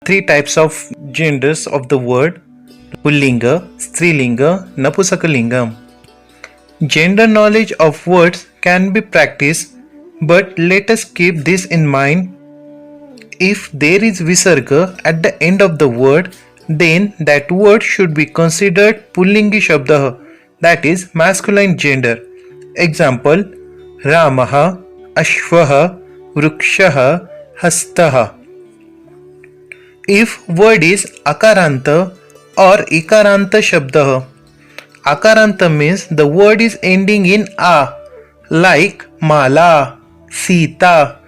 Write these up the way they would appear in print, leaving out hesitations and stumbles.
three types of genders of the word: Pullinga, Strilinga, Napusakalingam. Gender knowledge of words can be practiced, but let us keep this in mind. If there is visarga at the end of the word, then that word should be considered Pullingi Shabdah, that is masculine gender. Example: Ramaha, Ashvaha, Vrukshaha, Hastaha. If word is Akaranta or Ikaranta Shabdah, Akaranta means the word is ending in A, like Mala, Sita,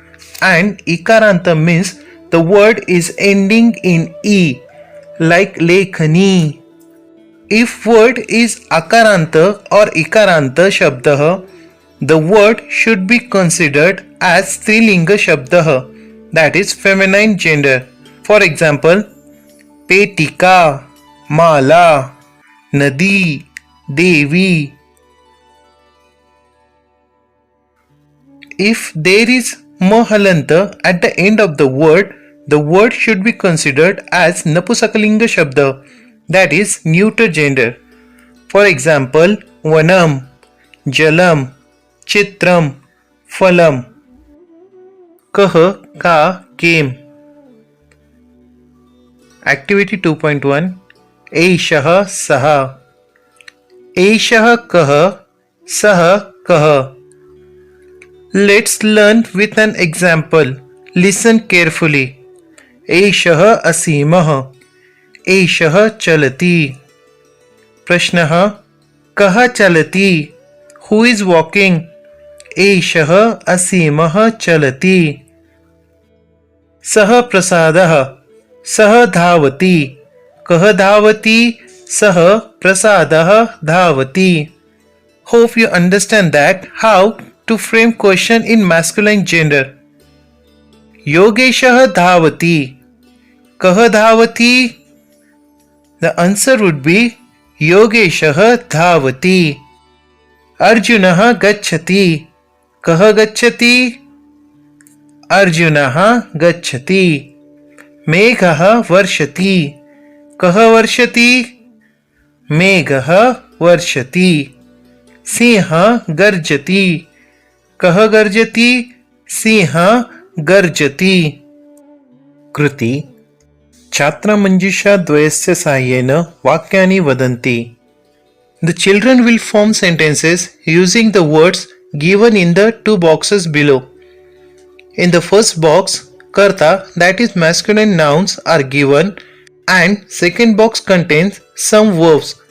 and Ikaranta means the word is ending in E, like Lekhani. If word is Akaranta or Ikaranta Shabdah, the word should be considered as Strilinga Shabdah, that is feminine gender. For example, Petika, Mala, Nadi, Devi. If there is Mahalanta at the end of the word should be considered as Napusakalinga Shabda, that is neuter gender. For example, Vanam, Jalam, Chitram, Phalam. Kah, ka, came. Activity 2.1. Eishaha, saha. Eishaha kah, saha kah. Let's learn with an example. Listen carefully. Eishah asimah. Eishah chalati. Prashnaha. Kaha chalati? Who is walking? Eishah asimah chalati. Saha prasadah. Saha dhavati. Kaha dhavati? Saha prasadah dhavati. Hope you understand that how to frame question in masculine gender. Yogeshah dhavati. Kaha dhavati? The answer would be Yogeshah dhavati. Arjunah gacchati. Kaha gacchati? Arjunah gacchati. Meghah varshati. Kaha varshati? Meghah varshati. Sinha garjati. Kaha garjati? Sinha garjati. Kruti. Chhatra Manjusha Dvayasya Sahyena Vakyani Vadanti. The children will form sentences using the words given in the two boxes below. In the first box, Karta, that is masculine nouns, are given, and second box contains some verbs.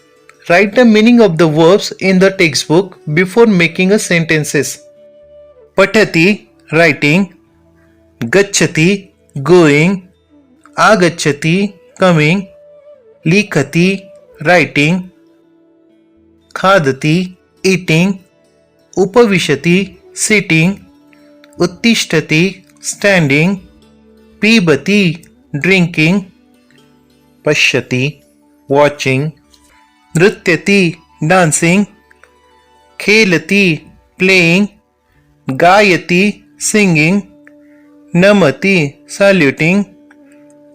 Write the meaning of the verbs in the textbook before making a sentences. Patati, writing. Gacchati, going. Agacchati, coming. Likhati, writing. Khadati, eating. Upavishati, sitting. Uttishtati, standing. Pibati, drinking. Pashyati, watching. Nrityati, dancing. Khelati, playing. Gayati, singing. Namati, saluting.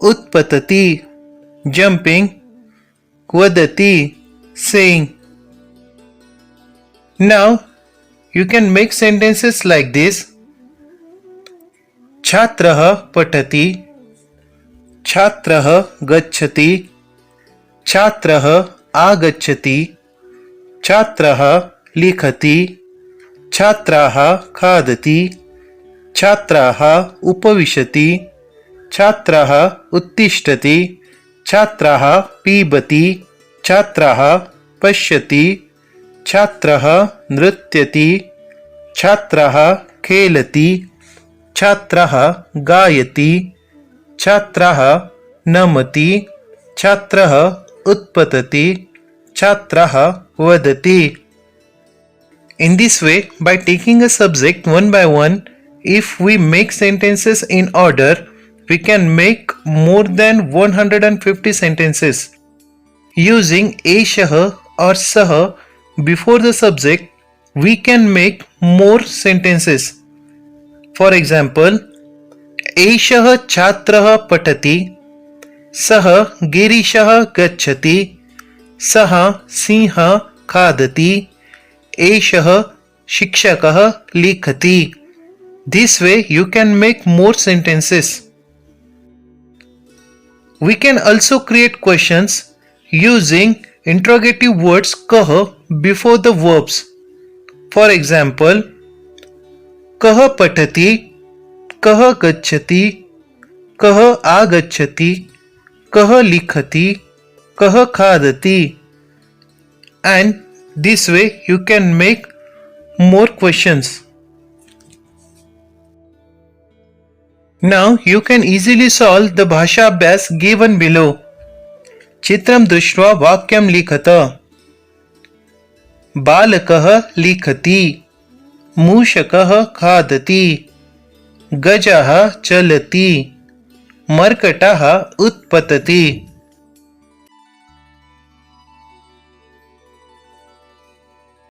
Utpatati, jumping. Vadati, saying. Now, you can make sentences like this. Chhatrah patati. Chhatrah gacchati. Chhatrah agacchati. Chhatrah likhati. Chhatrah khadati. Chhatrah upavishati. Chhatrah uttishtati. Chhatrah pibati. Chhatrah pashyati. Chhatrah nrityati. Chhatrah khelati. Chhatrah gayati. Chhatrah namati. Chhatrah utpatati. Chhatrah vadati. In this way, by taking a subject one by one, if we make sentences in order, we can make more than 150 sentences. Using Eshah or Sah before the subject, we can make more sentences. For example, Eshah Chhatrah Patati. सः गिरीशः गच्छति, सः सिंहः खादति, एषः शिक्षकः लिखति. This way you can make more sentences. We can also create questions using interrogative words kah before the verbs. For example, कः पठति, कः गच्छति, कः आगच्छति, कः लिखति, कः खादति. And this way you can make more questions. Now you can easily solve the bhasha abhyas given below. चित्रं दृष्ट्वा वाक्यं लिखत. बालकः लिखति, मूषकः खादति, गजः चलति, मर्कटः उत्पतति.